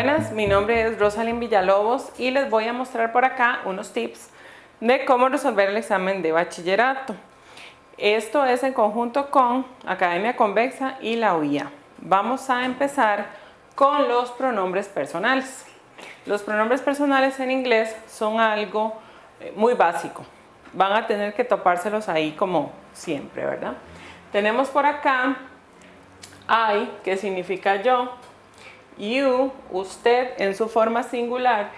Buenas, mi nombre es Rosalind Villalobos y les voy a mostrar por acá unos tips de cómo resolver el examen de bachillerato. Esto es en conjunto con Academia Convexa y la UIA. Vamos a empezar con los pronombres personales. Los pronombres personales en inglés son algo muy básico. Van a tener que topárselos ahí como siempre, ¿verdad? Tenemos por acá I, que significa yo, you, usted en su forma singular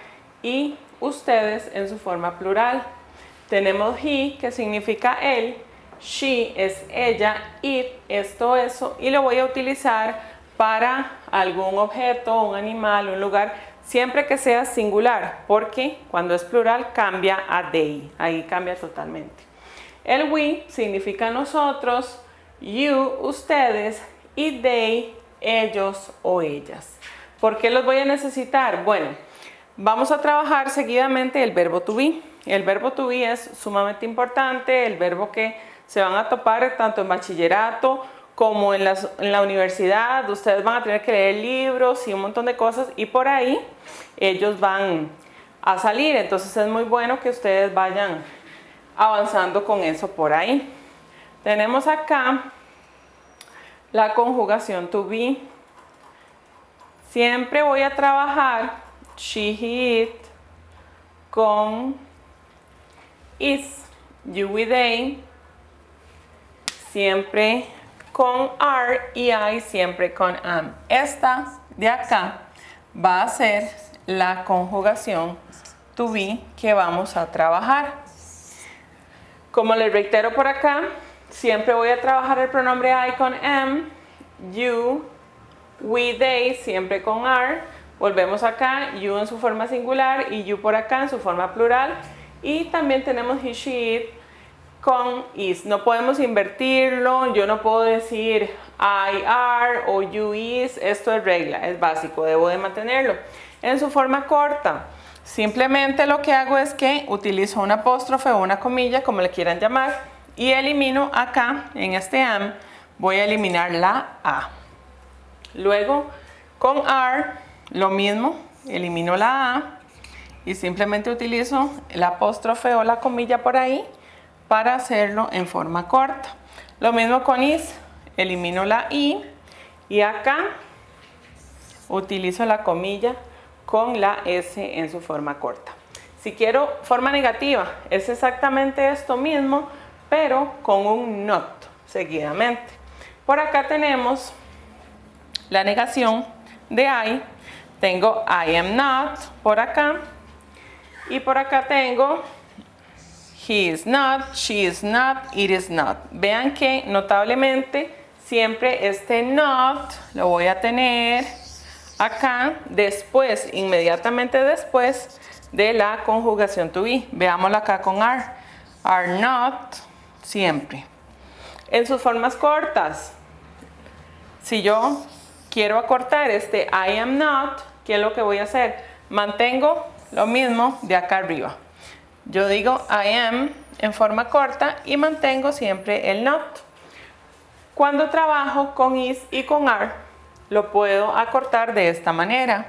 y ustedes en su forma plural. Tenemos he, que significa él, she es ella, it es todo eso, y lo voy a utilizar para algún objeto, un animal, un lugar, siempre que sea singular, porque cuando es plural cambia a they, ahí cambia totalmente. El we significa nosotros, you, ustedes, y they, ellos o ellas. ¿Por qué los voy a necesitar? Bueno, vamos a trabajar seguidamente el verbo to be. El verbo to be es sumamente importante, el verbo que se van a topar tanto en bachillerato como en la universidad. Ustedes van a tener que leer libros y un montón de cosas y por ahí ellos van a salir. Entonces es muy bueno que ustedes vayan avanzando con eso por ahí. Tenemos acá la conjugación to be. Siempre voy a trabajar she, he, it con is, you, we, they, siempre con are y I siempre con am. Esta de acá va a ser la conjugación to be que vamos a trabajar. Como les reitero por acá, siempre voy a trabajar el pronombre I con am, you, we, they, siempre con are. Volvemos acá, you en su forma singular y you por acá en su forma plural. Y también tenemos he, she, it con is. No podemos invertirlo, yo no puedo decir I, are o you, is. Esto es regla, es básico, debo de mantenerlo. En su forma corta, simplemente lo que hago es que utilizo un apóstrofe o una comilla, como le quieran llamar, y elimino acá, en este am, voy a eliminar la A. Luego, con are, lo mismo, elimino la A y simplemente utilizo el apóstrofe o la comilla por ahí para hacerlo en forma corta. Lo mismo con is, elimino la I y acá utilizo la comilla con la S en su forma corta. Si quiero forma negativa, es exactamente esto mismo, pero con un not seguidamente. Por acá tenemos la negación de I. Tengo I am not por acá. Y por acá tengo he is not, she is not, it is not. Vean que notablemente siempre este not lo voy a tener acá después, inmediatamente después de la conjugación to be. Veámoslo acá con are. Are not, siempre. En sus formas cortas, si yo quiero acortar este I am not, ¿qué es lo que voy a hacer? Mantengo lo mismo de acá arriba. Yo digo I am en forma corta y mantengo siempre el not. Cuando trabajo con is y con are, lo puedo acortar de esta manera.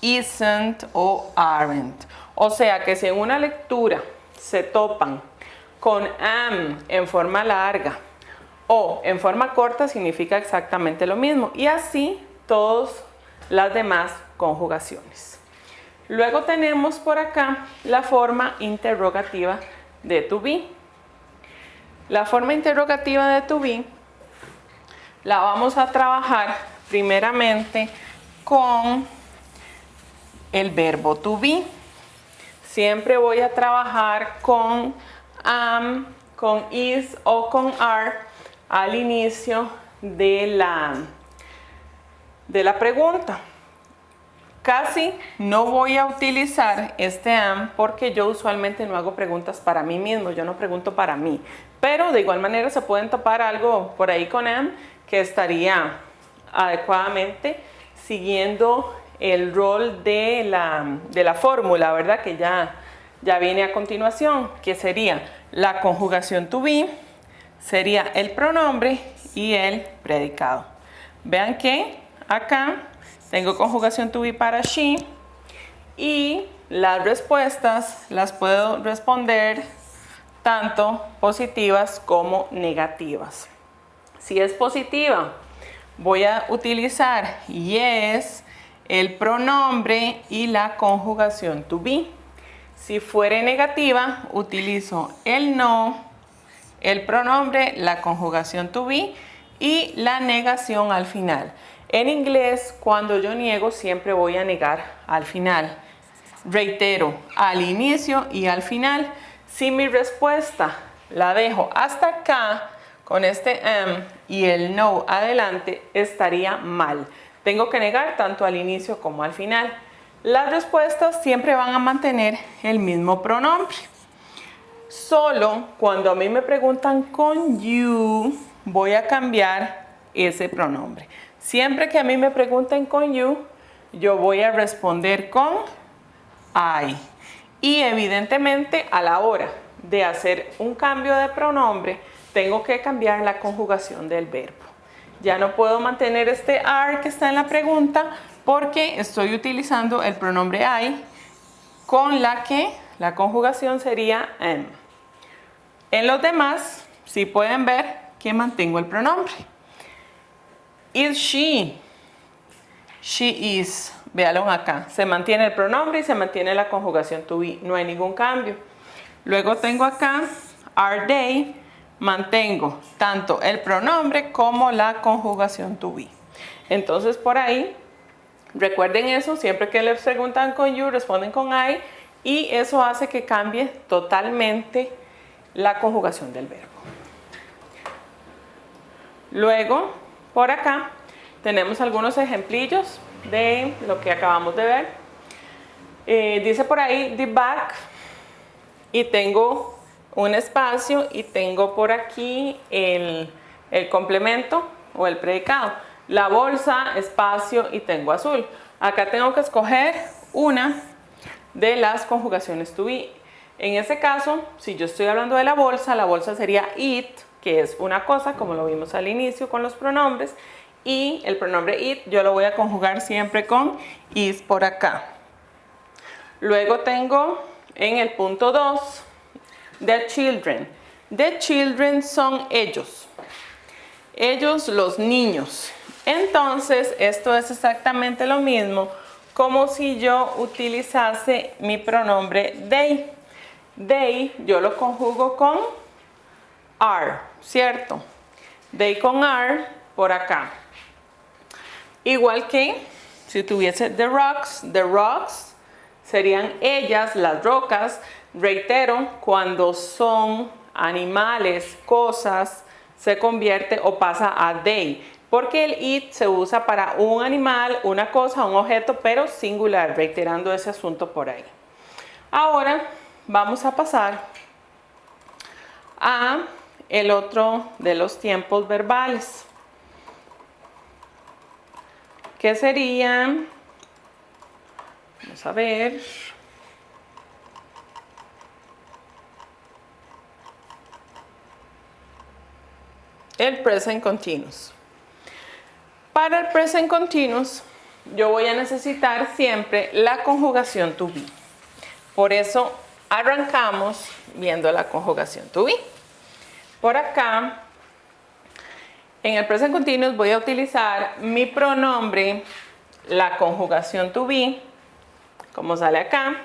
Isn't o aren't. O sea que si en una lectura se topan con am en forma larga o en forma corta, significa exactamente lo mismo. Y así todas las demás conjugaciones. Luego tenemos por acá la forma interrogativa de to be. La forma interrogativa de to be la vamos a trabajar primeramente con el verbo to be. Siempre voy a trabajar con am, con is o con are al inicio de la pregunta. Casi no voy a utilizar este am porque yo usualmente no hago preguntas para mí mismo, yo no pregunto para mí. Pero de igual manera se pueden topar algo por ahí con am que estaría adecuadamente siguiendo el rol de la fórmula, ¿verdad? Que ya viene a continuación, que sería la conjugación to be, sería el pronombre y el predicado. Vean que acá Tengo conjugación to be para she. Y las respuestas las puedo responder tanto positivas como negativas. Si es positiva, voy a utilizar yes, el pronombre y la conjugación to be. Si fuere negativa, utilizo el no, el pronombre, la conjugación to be y la negación al final. En inglés, cuando yo niego, siempre voy a negar al final. Reitero, al inicio y al final. Si mi respuesta la dejo hasta acá, con este y el no adelante, estaría mal. Tengo que negar tanto al inicio como al final. Las respuestas siempre van a mantener el mismo pronombre. Solo cuando a mí me preguntan con you, voy a cambiar ese pronombre. Siempre que a mí me pregunten con you, yo voy a responder con I. Y evidentemente a la hora de hacer un cambio de pronombre, tengo que cambiar la conjugación del verbo. Ya no puedo mantener este are que está en la pregunta porque estoy utilizando el pronombre I con la que la conjugación sería am. En los demás, sí pueden ver que mantengo el pronombre. Is she? She is. Véanlo acá. Se mantiene el pronombre y se mantiene la conjugación to be. No hay ningún cambio. Luego tengo acá are they. Mantengo tanto el pronombre como la conjugación to be. Entonces por ahí, recuerden eso. Siempre que les preguntan con you, responden con I. Y eso hace que cambie totalmente la conjugación del verbo. Luego, por acá, tenemos algunos ejemplillos de lo que acabamos de ver. Dice por ahí the bag y tengo un espacio y tengo por aquí el complemento o el predicado. La bolsa, espacio y tengo azul. Acá tengo que escoger una de las conjugaciones to be. En ese caso, si yo estoy hablando de la bolsa sería it, que es una cosa, como lo vimos al inicio con los pronombres. Y el pronombre it yo lo voy a conjugar siempre con is por acá. Luego tengo en el punto 2, the children. The children son ellos. Ellos, los niños. Entonces, esto es exactamente lo mismo como si yo utilizase mi pronombre they. They yo lo conjugo con are, ¿cierto? They con are por acá. Igual que si tuviese the rocks serían ellas, las rocas. Reitero, cuando son animales, cosas, se convierte o pasa a they. Porque el it se usa para un animal, una cosa, un objeto, pero singular, reiterando ese asunto por ahí. Ahora vamos a pasar a el otro de los tiempos verbales, que serían, vamos a ver, el present continuous. Para el present continuous, yo voy a necesitar siempre la conjugación to be. Por eso arrancamos viendo la conjugación to be. Por acá, en el present continuous voy a utilizar mi pronombre, la conjugación to be, como sale acá,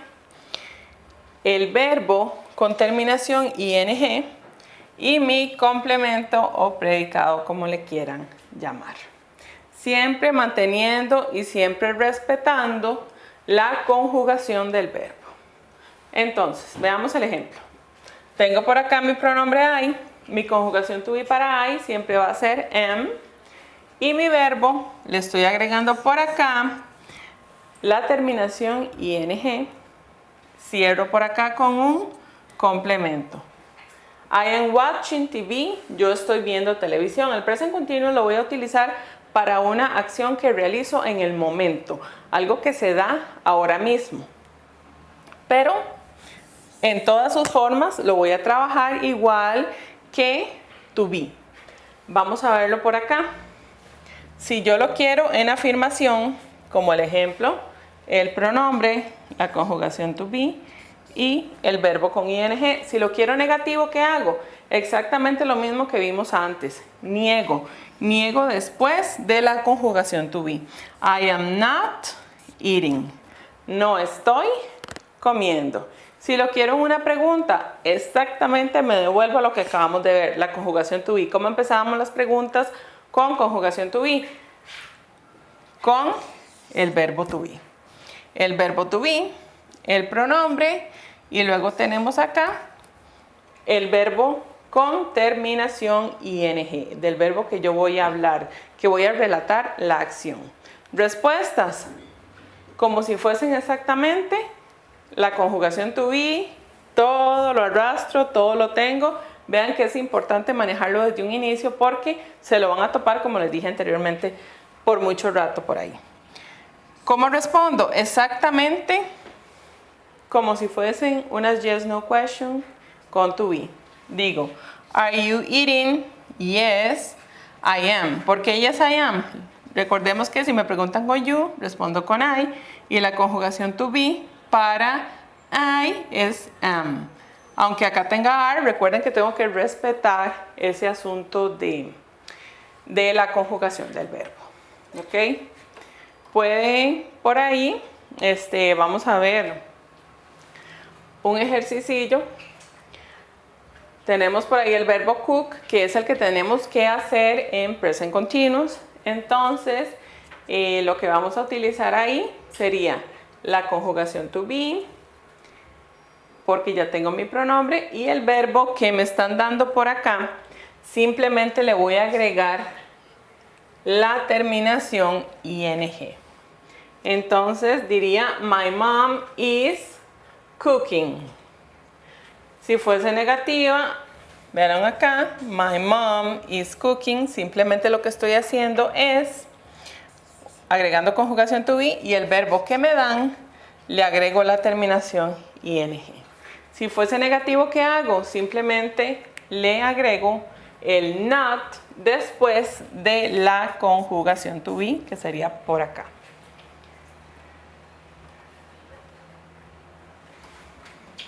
el verbo con terminación ing y mi complemento o predicado, como le quieran llamar. Siempre manteniendo y siempre respetando la conjugación del verbo. Entonces, veamos el ejemplo. Tengo por acá mi pronombre I, mi conjugación to be para I siempre va a ser am, y mi verbo le estoy agregando por acá la terminación ing, cierro por acá con un complemento. I am watching TV, yo estoy viendo televisión. El present continuous lo voy a utilizar para una acción que realizo en el momento, algo que se da ahora mismo. Pero en todas sus formas lo voy a trabajar igual que to be. Vamos a verlo por acá. Si yo lo quiero en afirmación, como el ejemplo, el pronombre, la conjugación to be y el verbo con ing. Si lo quiero negativo, ¿qué hago? Exactamente lo mismo que vimos antes. Niego. Niego después de la conjugación to be. I am not eating. No estoy comiendo. Si lo quiero en una pregunta, exactamente me devuelvo a lo que acabamos de ver, la conjugación to be. ¿Cómo empezábamos las preguntas? Con conjugación to be. Con el verbo to be. El verbo to be, el pronombre y luego tenemos acá el verbo con terminación ing, del verbo que yo voy a hablar, que voy a relatar la acción. Respuestas, como si fuesen exactamente la conjugación to be, todo lo arrastro, todo lo tengo. Vean que es importante manejarlo desde un inicio porque se lo van a topar, como les dije anteriormente, por mucho rato por ahí. ¿Cómo respondo? Exactamente como si fuesen unas yes, no question con to be. Digo, are you eating? Yes, I am. ¿Por qué yes, I am? Recordemos que si me preguntan con you, respondo con I. Y la conjugación to be para I es am. Aunque acá tenga are, recuerden que tengo que respetar ese asunto de la conjugación del verbo. ¿Ok? Pueden por ahí, vamos a ver un ejercicio. Tenemos por ahí el verbo cook, que es el que tenemos que hacer en present continuous. Entonces, lo que vamos a utilizar ahí sería la conjugación to be, porque ya tengo mi pronombre, y el verbo que me están dando por acá, simplemente le voy a agregar la terminación ing. Entonces diría, my mom is cooking. Si fuese negativa, verán acá, my mom is cooking. Simplemente lo que estoy haciendo es agregando conjugación to be y el verbo que me dan, le agrego la terminación ing. Si fuese negativo, ¿qué hago? Simplemente le agrego el not después de la conjugación to be, que sería por acá.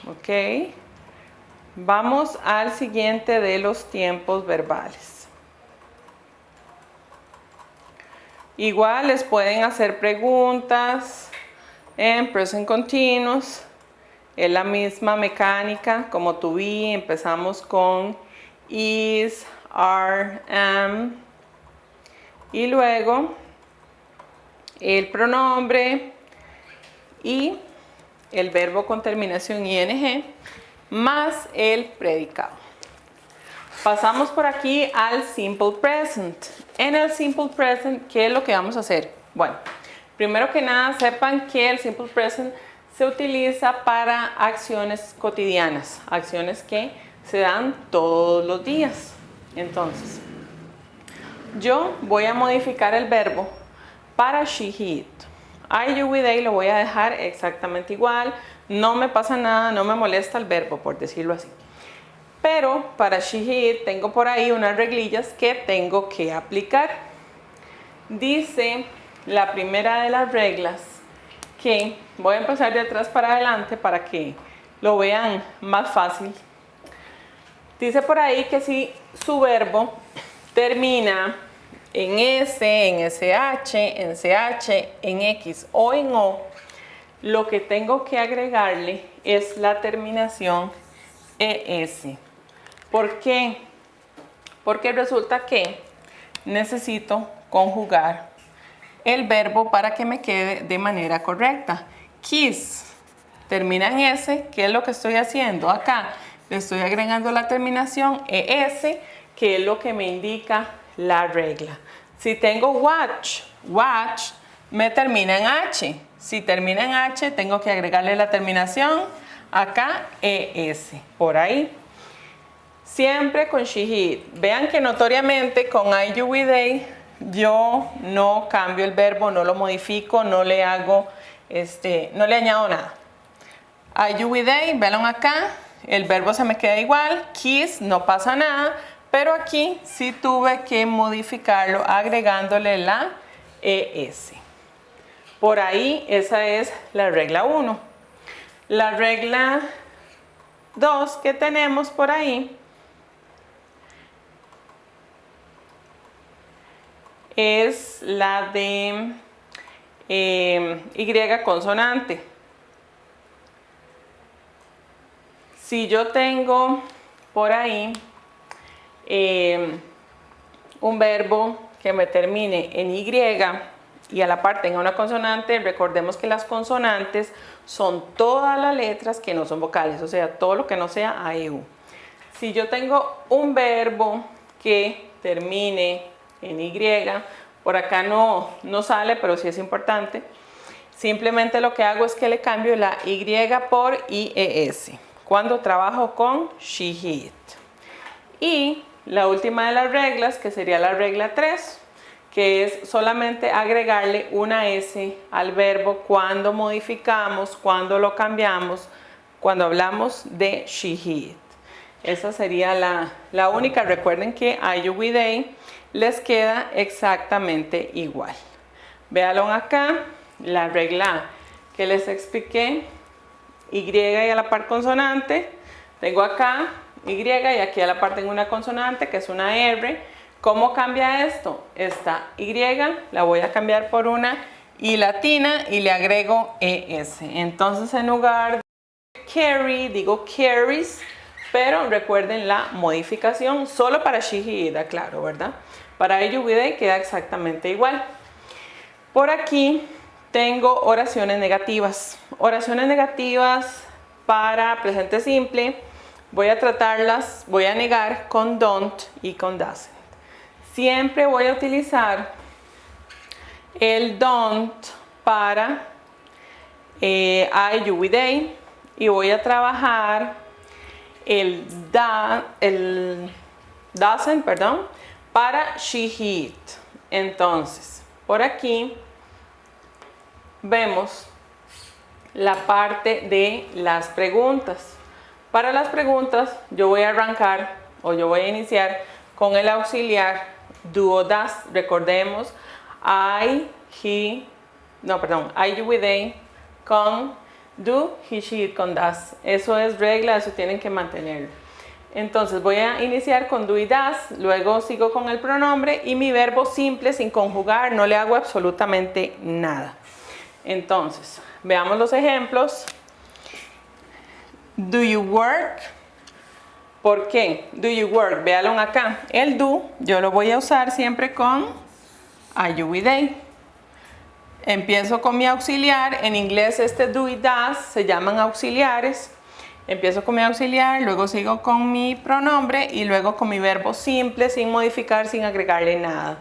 Ok. Vamos al siguiente de los tiempos verbales. Igual les pueden hacer preguntas en present continuous. Es la misma mecánica como to be. Empezamos con is, are, am. Y luego el pronombre y el verbo con terminación ing más el predicado. Pasamos por aquí al simple present. En el simple present, ¿qué es lo que vamos a hacer? Bueno, primero que nada sepan que el simple present se utiliza para acciones cotidianas, acciones que se dan todos los días. Entonces, yo voy a modificar el verbo para she, he, it. I, you, we, they lo voy a dejar exactamente igual. No me pasa nada, no me molesta el verbo, por decirlo así. Pero para she, he, it, tengo por ahí unas reglillas que tengo que aplicar. Dice la primera de las reglas que voy a empezar de atrás para adelante para que lo vean más fácil. Dice por ahí que si su verbo termina en S, en SH, en CH, en X o en O, lo que tengo que agregarle es la terminación ES. ¿Por qué? Porque resulta que necesito conjugar el verbo para que me quede de manera correcta. Kiss termina en S. ¿Qué es lo que estoy haciendo? Acá le estoy agregando la terminación ES, que es lo que me indica la regla. Si tengo watch, watch me termina en H. Si termina en H, tengo que agregarle la terminación acá ES. Por ahí. Siempre con she, he, it. Vean que notoriamente con I, you, we, they, yo no cambio el verbo, no lo modifico, no le hago, no le añado nada. I, you, we, they, vean acá, el verbo se me queda igual. Kiss, no pasa nada, pero aquí sí tuve que modificarlo agregándole la ES. Por ahí esa es la regla 1. La regla 2 que tenemos por ahí es la de Y consonante. Si yo tengo por ahí un verbo que me termine en Y y a la par tenga una consonante, recordemos que las consonantes son todas las letras que no son vocales, o sea, todo lo que no sea A, E, U. Si yo tengo un verbo que termine en Y, por acá no sale, pero sí es importante, simplemente lo que hago es que le cambio la Y por IES cuando trabajo con she, it. Y la última de las reglas, que sería la regla 3, que es solamente agregarle una S al verbo cuando modificamos, cuando lo cambiamos, cuando hablamos de she, it. Esa sería la única. Recuerden que a you, we, they les queda exactamente igual. Véanlo acá, la regla que les expliqué, Y y a la par consonante, tengo acá Y y aquí a la par tengo una consonante que es una R. ¿Cómo cambia esto? Esta Y la voy a cambiar por una I latina y le agrego ES. Entonces en lugar de carry digo carries, pero recuerden la modificación solo para she, he, it, claro, ¿verdad? Para ello we, they queda exactamente igual. Por aquí tengo oraciones negativas. Oraciones negativas para presente simple. Voy a tratarlas, voy a negar con don't y con doesn't. Siempre voy a utilizar el don't para I, you, we, they. Y voy a trabajar el doesn't, para she, he, it. Entonces, por aquí vemos la parte de las preguntas. Para las preguntas yo voy a arrancar o yo voy a iniciar con el auxiliar do o does. Recordemos I, you, we, they con do, he, she, it con does. Eso es regla, eso tienen que mantenerlo. Entonces voy a iniciar con do y does, luego sigo con el pronombre y mi verbo simple sin conjugar, no le hago absolutamente nada. Entonces, veamos los ejemplos. Do you work? ¿Por qué? Do you work? Véanlo acá. El do yo lo voy a usar siempre con are you, we, they. Empiezo con mi auxiliar. En inglés este do y does se llaman auxiliares. Empiezo con mi auxiliar, luego sigo con mi pronombre y luego con mi verbo simple sin modificar, sin agregarle nada.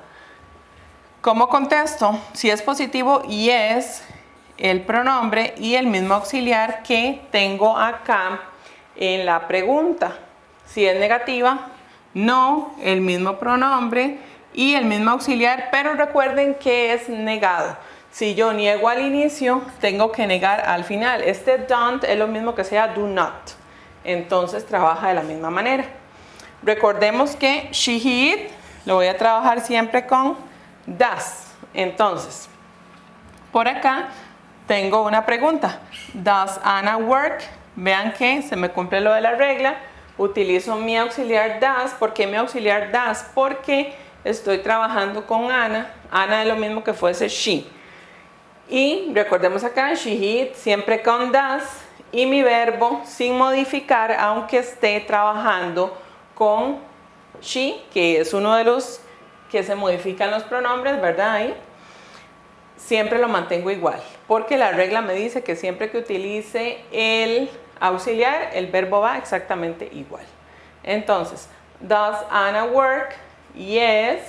¿Cómo contesto? Si es positivo, yes, el pronombre y el mismo auxiliar que tengo acá en la pregunta. Si es negativa, no, el mismo pronombre y el mismo auxiliar, pero recuerden que es negado. Si yo niego al inicio, tengo que negar al final. Este don't es lo mismo que sea do not. Entonces trabaja de la misma manera. Recordemos que she, he, it lo voy a trabajar siempre con does. Entonces, por acá tengo una pregunta. Does Anna work? Vean que se me cumple lo de la regla. Utilizo mi auxiliar does. ¿Por qué mi auxiliar does? Porque estoy trabajando con Ana. Ana es lo mismo que fuese she. Y recordemos acá, she, he, it, siempre con does. Y mi verbo sin modificar, aunque esté trabajando con she, que es uno de los que se modifican los pronombres, ¿verdad? Ahí siempre lo mantengo igual, porque la regla me dice que siempre que utilice el auxiliar, el verbo va exactamente igual. Entonces, does Anna work? Yes,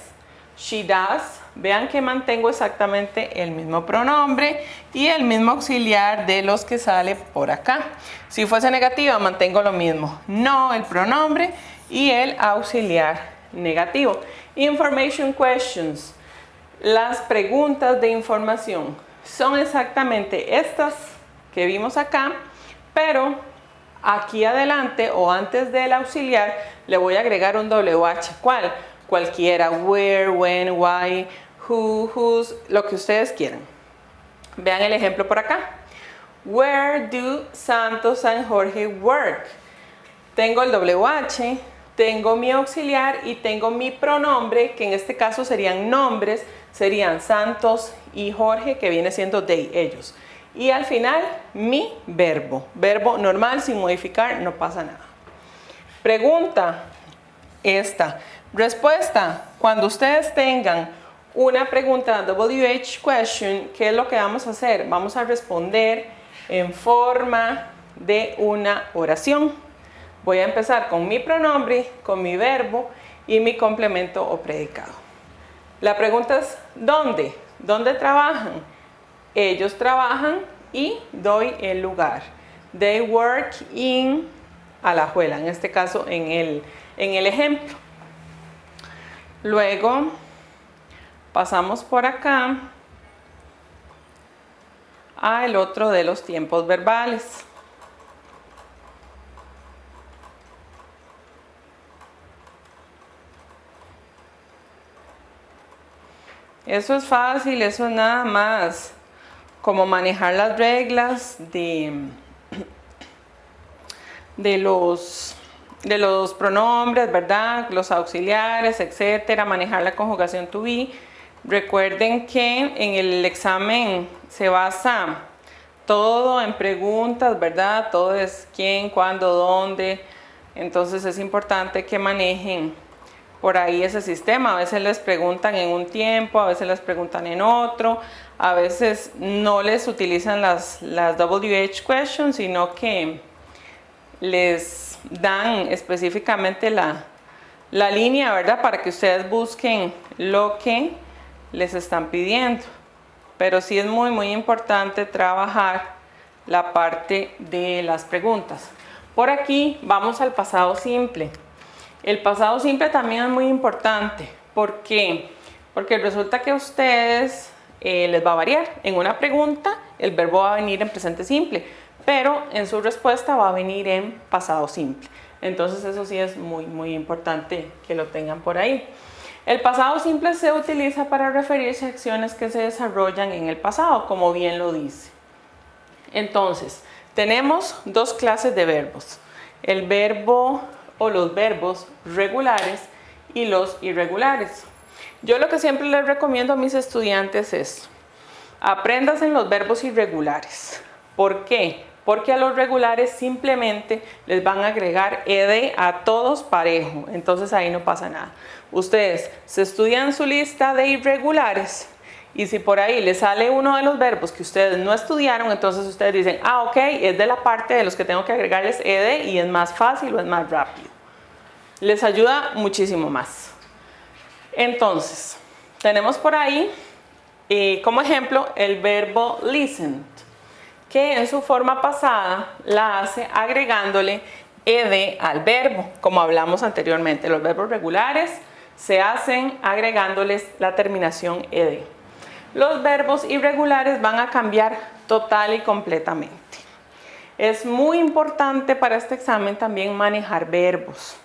she does. Vean que mantengo exactamente el mismo pronombre y el mismo auxiliar de los que sale por acá. Si fuese negativa, mantengo lo mismo. No, el pronombre y el auxiliar negativo. Information questions. Las preguntas de información son exactamente estas que vimos acá, pero aquí adelante o antes del auxiliar le voy a agregar un WH. ¿Cuál? Cualquiera. Where, when, why, who, whose, lo que ustedes quieran. Vean el ejemplo por acá. Where do Santos and Jorge work? Tengo el WH, tengo mi auxiliar y tengo mi pronombre, que en este caso serían nombres, serían Santos y Jorge, que viene siendo they, ellos. Y al final, mi verbo. Verbo normal, sin modificar, no pasa nada. Pregunta esta. Respuesta. Cuando ustedes tengan una pregunta WH question, ¿qué es lo que vamos a hacer? Vamos a responder en forma de una oración. Voy a empezar con mi pronombre, con mi verbo y mi complemento o predicado. La pregunta es ¿dónde? ¿Dónde trabajan? Ellos trabajan y doy el lugar. They work in Alajuela, en este caso en el ejemplo. Luego pasamos por acá al otro de los tiempos verbales. Eso es fácil, eso es nada más como manejar las reglas de los pronombres, ¿verdad? Los auxiliares, etcétera, manejar la conjugación to be. Recuerden que en el examen se basa todo en preguntas, ¿verdad? Todo es quién, cuándo, dónde. Entonces es importante que manejen por ahí ese sistema. A veces les preguntan en un tiempo, a veces les preguntan en otro, a veces no les utilizan las WH questions, sino que les dan específicamente la línea, ¿verdad? Para que ustedes busquen lo que les están pidiendo. Pero sí es muy, muy importante trabajar la parte de las preguntas. Por aquí vamos al pasado simple. El pasado simple también es muy importante. ¿Por qué? Porque resulta que a ustedes les va a variar. En una pregunta el verbo va a venir en presente simple, pero en su respuesta va a venir en pasado simple. Entonces eso sí es muy, muy importante que lo tengan por ahí. El pasado simple se utiliza para referirse a acciones que se desarrollan en el pasado, como bien lo dice. Entonces, tenemos dos clases de verbos. El verbo o los verbos regulares y los irregulares. Yo lo que siempre les recomiendo a mis estudiantes es apréndanse los verbos irregulares. ¿Por qué? Porque a los regulares simplemente les van a agregar ed a todos parejo, entonces ahí no pasa nada. Ustedes se estudian su lista de irregulares y si por ahí les sale uno de los verbos que ustedes no estudiaron, entonces ustedes dicen, ah, ok, es de la parte de los que tengo que agregarles ed y es más fácil o es más rápido. Les ayuda muchísimo más. Entonces, tenemos por ahí como ejemplo el verbo listened, que en su forma pasada la hace agregándole ed al verbo, como hablamos anteriormente. Los verbos regulares se hacen agregándoles la terminación ed. Los verbos irregulares van a cambiar total y completamente. Es muy importante para este examen también manejar verbos,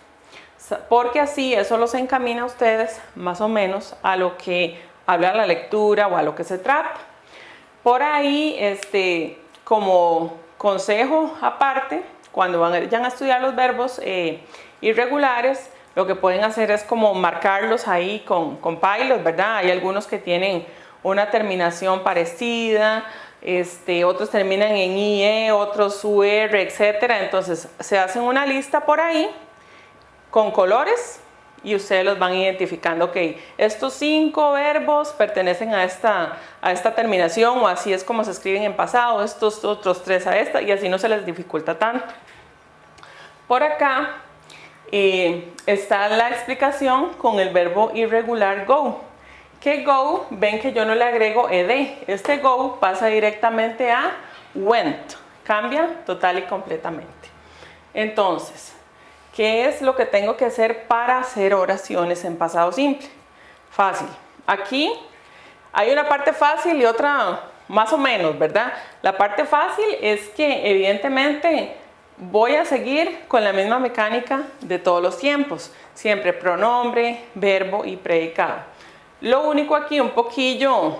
porque así eso los encamina a ustedes más o menos a lo que habla la lectura o a lo que se trata. Por ahí, como consejo aparte, cuando vayan a estudiar los verbos irregulares, lo que pueden hacer es como marcarlos ahí con pilos, ¿verdad? Hay algunos que tienen una terminación parecida, otros terminan en IE, otros UR, etcétera. Entonces se hacen una lista por ahí con colores y ustedes los van identificando. Ok, estos 5 verbos pertenecen a esta terminación, o así es como se escriben en pasado, estos otros 3 a esta, y así no se les dificulta tanto. Por acá está la explicación con el verbo irregular go. Que go, ven que yo no le agrego ed. Este go pasa directamente a went. Cambia total y completamente. Entonces, ¿qué es lo que tengo que hacer para hacer oraciones en pasado simple? Fácil. Aquí hay una parte fácil y otra más o menos, ¿verdad? La parte fácil es que evidentemente voy a seguir con la misma mecánica de todos los tiempos. Siempre pronombre, verbo y predicado. Lo único aquí un poquillo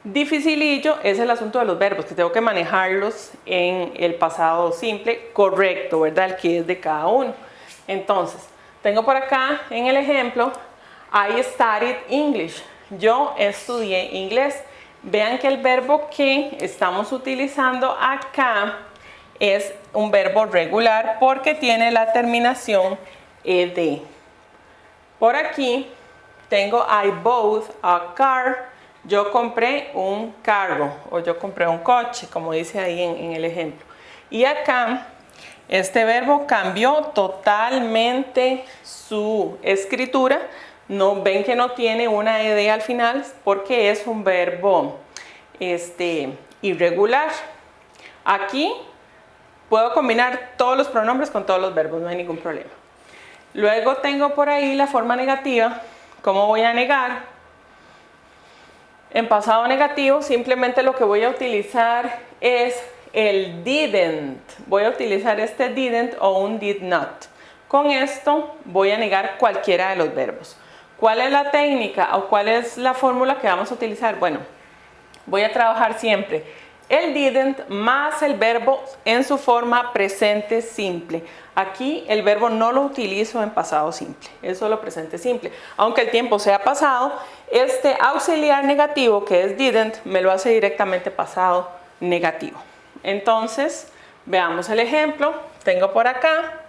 Dificilillo es el asunto de los verbos, que tengo que manejarlos en el pasado simple correcto, ¿verdad? El que es de cada uno. Entonces, tengo por acá en el ejemplo, I studied English. Yo estudié inglés. Vean que el verbo que estamos utilizando acá es un verbo regular porque tiene la terminación ed. Por aquí tengo I bought a car. Yo compré un carro o yo compré un coche, como dice ahí en el ejemplo. Y acá este verbo cambió totalmente su escritura. No, ven que no tiene una ed al final porque es un verbo irregular. Aquí puedo combinar todos los pronombres con todos los verbos, no hay ningún problema. Luego tengo por ahí la forma negativa. ¿Cómo voy a negar? En pasado negativo simplemente lo que voy a utilizar es el didn't. Voy a utilizar este didn't o un did not. Con esto voy a negar cualquiera de los verbos. ¿Cuál es la técnica o cuál es la fórmula que vamos a utilizar? Bueno, voy a trabajar siempre el didn't más el verbo en su forma presente simple. Aquí el verbo no lo utilizo en pasado simple, es solo presente simple. Aunque el tiempo sea pasado, este auxiliar negativo que es didn't me lo hace directamente pasado negativo. Entonces, veamos el ejemplo. Tengo por acá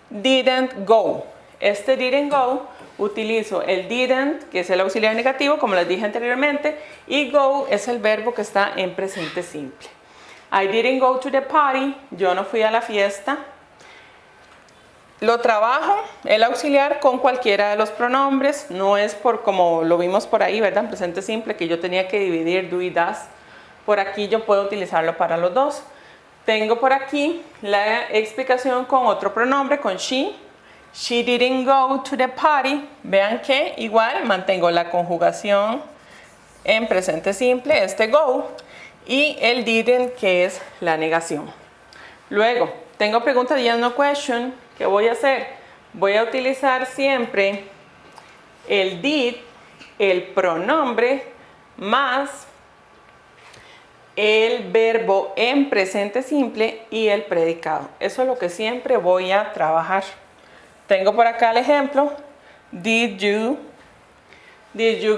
didn't go. Este didn't go utilizo el didn't, que es el auxiliar negativo, como les dije anteriormente, y go es el verbo que está en presente simple. I didn't go to the party. Yo no fui a la fiesta. Lo trabajo, el auxiliar, con cualquiera de los pronombres. No es por como lo vimos por ahí, ¿verdad? En presente simple, que yo tenía que dividir do y das. Por aquí yo puedo utilizarlo para los dos. Tengo por aquí la explicación con otro pronombre, con she. She didn't go to the party. Vean que igual mantengo la conjugación en presente simple, este go, y el didn't, que es la negación. Luego, tengo pregunta yes, no question. ¿Qué voy a hacer? Voy a utilizar siempre el did, el pronombre, más el verbo en presente simple y el predicado. Eso es lo que siempre voy a trabajar. Tengo por acá el ejemplo. Did you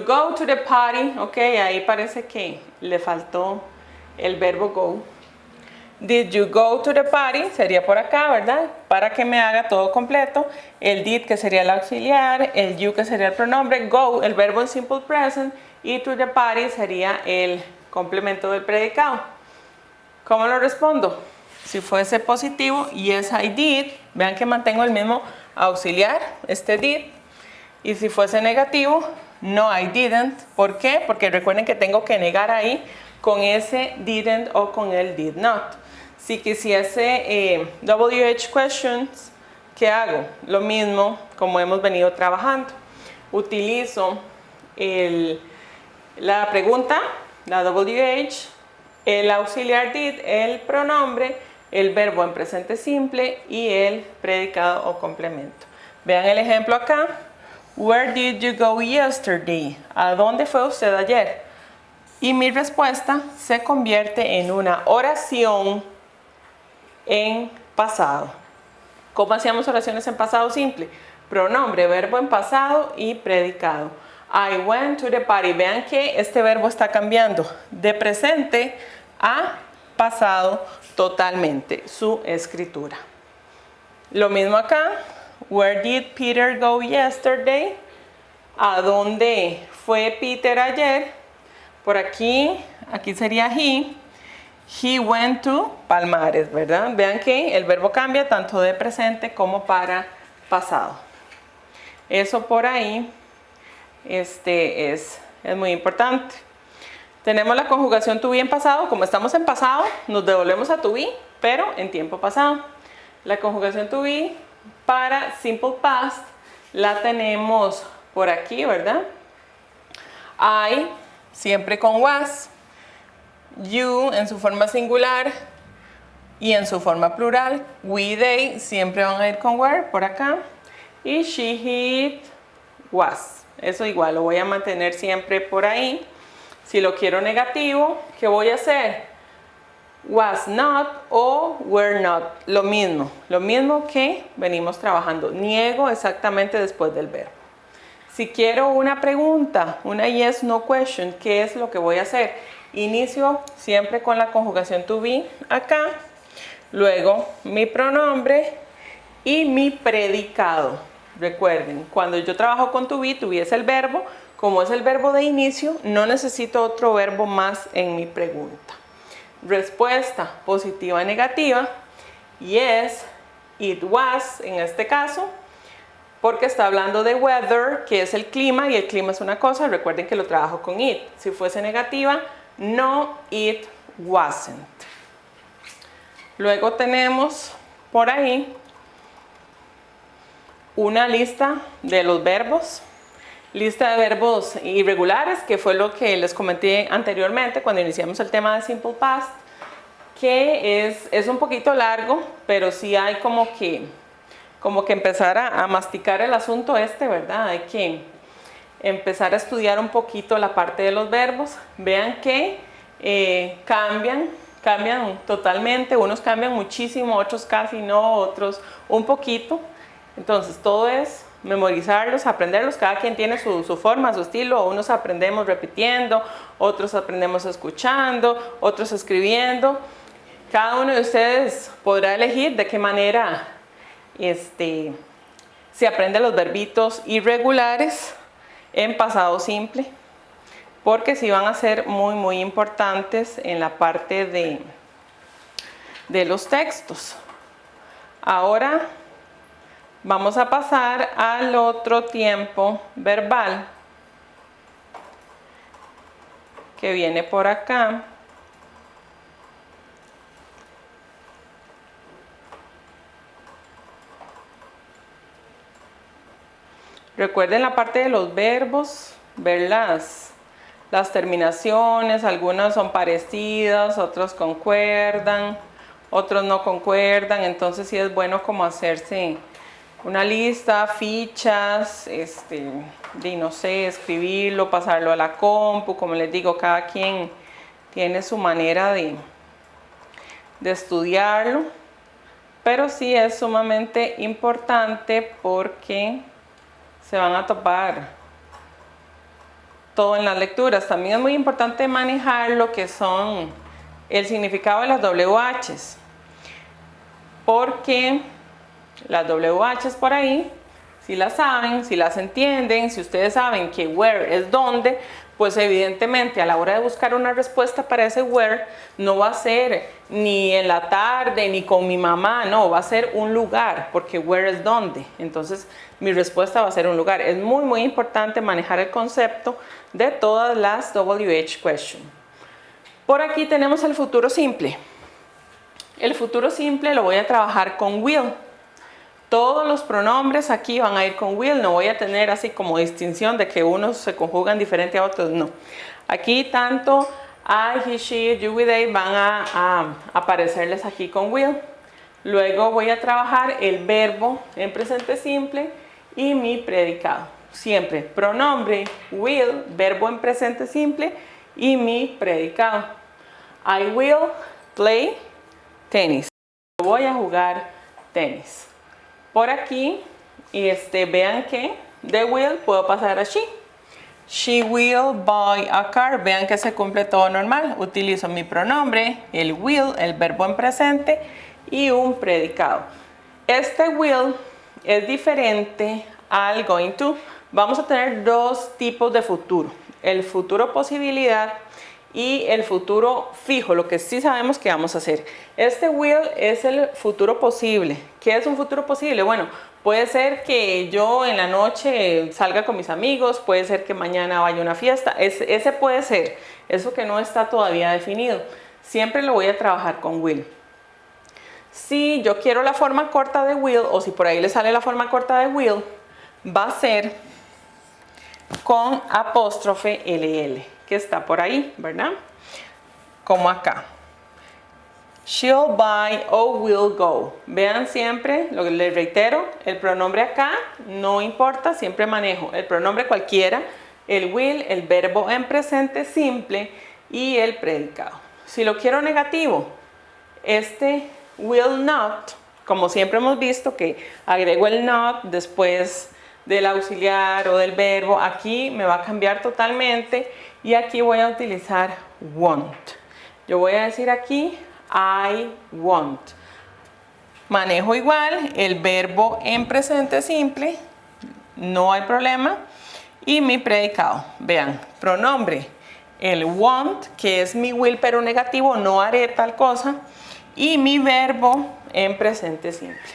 go to the party? Ok, ahí parece que le faltó el verbo go. Did you go to the party? Sería por acá, ¿verdad? Para que me haga todo completo. El did, que sería el auxiliar, el you, que sería el pronombre, go, el verbo en simple present, y to the party sería el complemento del predicado. ¿Cómo lo respondo? Si fuese positivo, yes I did. Vean que mantengo el mismo auxiliar, este did. Y si fuese negativo, no I didn't. ¿Por qué? Porque recuerden que tengo que negar ahí con ese didn't o con el did not. Si quisiese WH questions, ¿qué hago? Lo mismo como hemos venido trabajando. Utilizo la pregunta, la WH, el auxiliar did, el pronombre, el verbo en presente simple y el predicado o complemento. Vean el ejemplo acá. Where did you go yesterday? ¿A dónde fue usted ayer? Y mi respuesta se convierte en una oración en pasado. ¿Cómo hacíamos oraciones en pasado simple? Pronombre, verbo en pasado y predicado. I went to the party. Vean que este verbo está cambiando de presente a pasado totalmente su escritura. Lo mismo acá. Where did Peter go yesterday? ¿A dónde fue Peter ayer? Por aquí sería he. He went to Palmares, ¿verdad? Vean que el verbo cambia tanto de presente como para pasado. Eso por ahí es muy importante. Tenemos la conjugación to be en pasado. Como estamos en pasado, nos devolvemos a to be, pero en tiempo pasado. La conjugación to be para simple past la tenemos por aquí, ¿verdad? I, siempre con was. You en su forma singular y en su forma plural. We, they, siempre van a ir con were por acá. Y she, he, was. Eso igual, lo voy a mantener siempre por ahí. Si lo quiero negativo, ¿qué voy a hacer? Was not o were not. Lo mismo que venimos trabajando. Niego exactamente después del verbo. Si quiero una pregunta, una yes, no question, ¿qué es lo que voy a hacer? Inicio siempre con la conjugación to be acá, luego mi pronombre y mi predicado. Recuerden, cuando yo trabajo con to be es el verbo. Como es el verbo de inicio, no necesito otro verbo más en mi pregunta. Respuesta positiva, negativa. Yes, it was, en este caso, porque está hablando de weather, que es el clima, y el clima es una cosa. Recuerden que lo trabajo con it. Si fuese negativa, no, it wasn't. Luego tenemos por ahí una lista de los verbos. Lista de verbos irregulares, que fue lo que les comenté anteriormente cuando iniciamos el tema de Simple Past, que es un poquito largo, pero sí hay como que empezar a masticar el asunto ¿verdad? Hay que empezar a estudiar un poquito la parte de los verbos. Vean que cambian totalmente, unos cambian muchísimo, otros casi no, otros un poquito. Entonces todo es memorizarlos, aprenderlos. Cada quien tiene su forma, su estilo. Unos aprendemos repitiendo, otros aprendemos escuchando, otros escribiendo. Cada uno de ustedes podrá elegir de qué manera se aprenden los verbitos irregulares en pasado simple, porque sí van a ser muy importantes en la parte de los textos. Ahora vamos a pasar al otro tiempo verbal que viene por acá. Recuerden la parte de los verbos, ver las terminaciones. Algunas son parecidas, otros concuerdan, otros no concuerdan. Entonces sí es bueno como hacerse una lista, fichas, no sé, escribirlo, pasarlo a la compu. Como les digo, cada quien tiene su manera de estudiarlo, pero sí es sumamente importante porque se van a topar todo en las lecturas. También es muy importante manejar lo que son el significado de las WHs, porque las WHs por ahí, si las saben, si las entienden, si ustedes saben que where es donde, pues evidentemente a la hora de buscar una respuesta para ese where, no va a ser ni en la tarde, ni con mi mamá, no, va a ser un lugar, porque where es donde. Entonces mi respuesta va a ser un lugar. Es muy importante manejar el concepto de todas las WH questions. Por aquí tenemos el futuro simple. El futuro simple lo voy a trabajar con will. Todos los pronombres aquí van a ir con will. No voy a tener así como distinción de que unos se conjugan diferente a otros, no. Aquí tanto I, he, she, you, we, they van a aparecerles aquí con will. Luego voy a trabajar el verbo en presente simple y mi predicado. Siempre pronombre, will, verbo en presente simple y mi predicado. I will play tennis. Voy a jugar tenis. Por aquí, vean que de will puedo pasar a she. She will buy a car. Vean que se cumple todo normal. Utilizo mi pronombre, el will, el verbo en presente y un predicado. Este will es diferente al going to. Vamos a tener dos tipos de futuro. El futuro posibilidad y el futuro fijo, lo que sí sabemos que vamos a hacer. Este will es el futuro posible. ¿Qué es un futuro posible? Bueno, puede ser que yo en la noche salga con mis amigos, puede ser que mañana vaya a una fiesta, ese puede ser, eso que no está todavía definido. Siempre lo voy a trabajar con will. Si yo quiero la forma corta de will, o si por ahí le sale la forma corta de will, va a ser con apóstrofe LL, que está por ahí, ¿verdad? Como acá. She'll buy or will go. Vean siempre, lo que les reitero, el pronombre acá no importa, siempre manejo el pronombre cualquiera, el will, el verbo en presente simple y el predicado. Si lo quiero negativo, este will not, como siempre hemos visto que agrego el not después del auxiliar o del verbo, aquí me va a cambiar totalmente y aquí voy a utilizar won't. Yo voy a decir aquí I won't. Manejo igual el verbo en presente simple, no hay problema, y mi predicado. Vean, pronombre, el won't, que es mi will pero negativo, no haré tal cosa, y mi verbo en presente simple.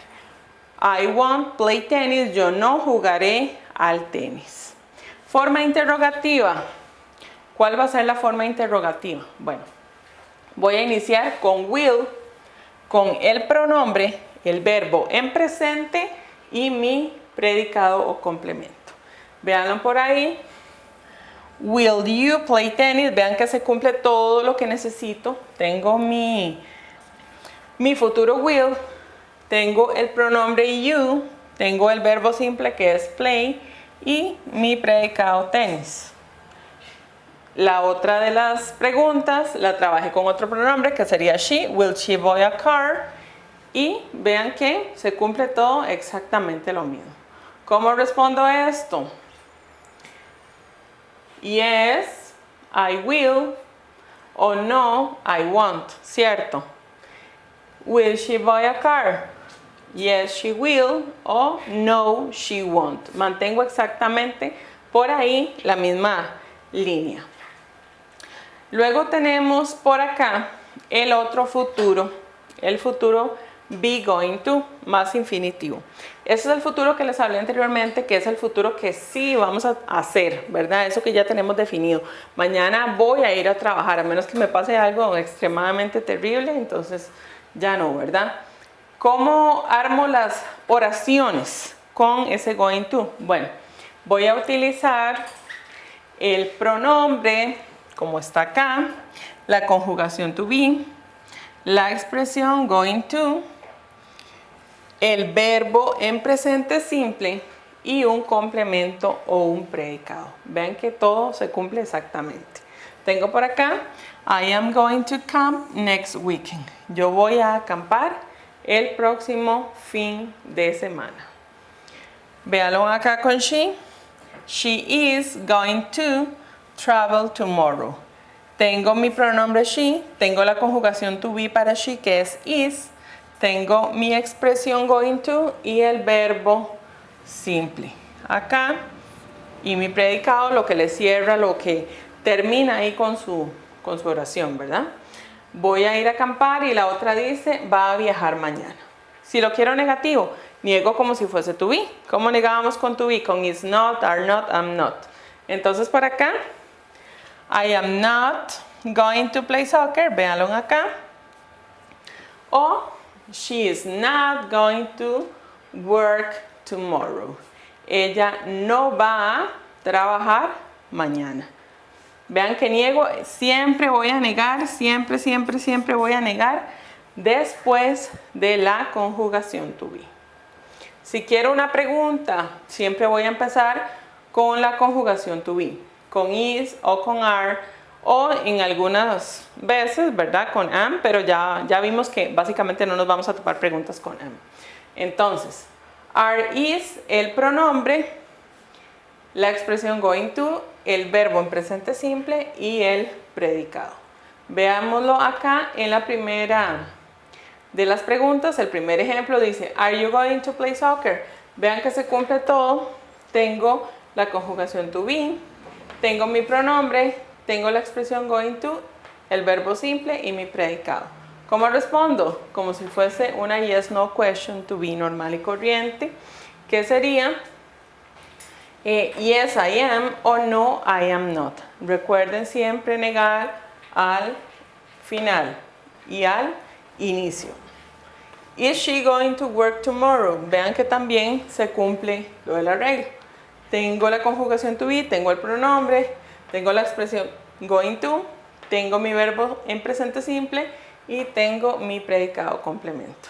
I won't play tennis, yo no jugaré al tenis. Forma interrogativa. ¿Cuál va a ser la forma interrogativa? Bueno, voy a iniciar con will, con el pronombre, el verbo en presente y mi predicado o complemento. Veanlo por ahí. Will you play tennis? Vean que se cumple todo lo que necesito. Tengo mi futuro will, tengo el pronombre you, tengo el verbo simple que es play y mi predicado tenis. La otra de las preguntas la trabajé con otro pronombre que sería she. Will she buy a car? Y vean que se cumple todo exactamente lo mismo. ¿Cómo respondo a esto? Yes, I will, o no, I won't, ¿cierto? Will she buy a car? Yes, she will, o no, she won't. Mantengo exactamente por ahí la misma línea. Luego tenemos por acá el otro futuro, el futuro be going to, más infinitivo. Ese es el futuro que les hablé anteriormente, que es el futuro que sí vamos a hacer, ¿verdad? Eso que ya tenemos definido. Mañana voy a ir a trabajar, a menos que me pase algo extremadamente terrible, entonces ya no, ¿verdad? ¿Cómo armo las oraciones con ese going to? Bueno, voy a utilizar el pronombre, como está acá, la conjugación to be, la expresión going to, el verbo en presente simple y un complemento o un predicado. Vean que todo se cumple exactamente. Tengo por acá, I am going to camp next weekend. Yo voy a acampar el próximo fin de semana. Véanlo acá con she. She is going to travel tomorrow. Tengo mi pronombre she, tengo la conjugación to be para she que es is, tengo mi expresión going to y el verbo simple acá y mi predicado, lo que le cierra, lo que termina ahí con su oración, ¿verdad? Voy a ir a acampar y la otra dice va a viajar mañana. Si lo quiero negativo, niego como si fuese to be. ¿Cómo negábamos con to be? Con is not, are not, am not. Entonces por acá, I am not going to play soccer. Véanlo acá. O she is not going to work tomorrow. Ella no va a trabajar mañana. Vean que niego, siempre voy a negar, siempre voy a negar después de la conjugación to be. Si quiero una pregunta, siempre voy a empezar con la conjugación to be, con is o con are, o en algunas veces, ¿verdad? Con am, pero ya vimos que básicamente no nos vamos a topar preguntas con am. Entonces, are is el pronombre, la expresión going to, el verbo en presente simple y el predicado. Veámoslo acá en la primera de las preguntas. El primer ejemplo dice, are you going to play soccer? Vean que se cumple todo. Tengo la conjugación to be, tengo mi pronombre, tengo la expresión going to, el verbo simple y mi predicado. ¿Cómo respondo? Como si fuese una yes no question to be normal y corriente, que sería yes I am o no I am not. Recuerden siempre negar al final y al inicio. Is she going to work tomorrow? Vean que también se cumple lo de la regla. Tengo la conjugación to be, tengo el pronombre, tengo la expresión going to, tengo mi verbo en presente simple y tengo mi predicado complemento.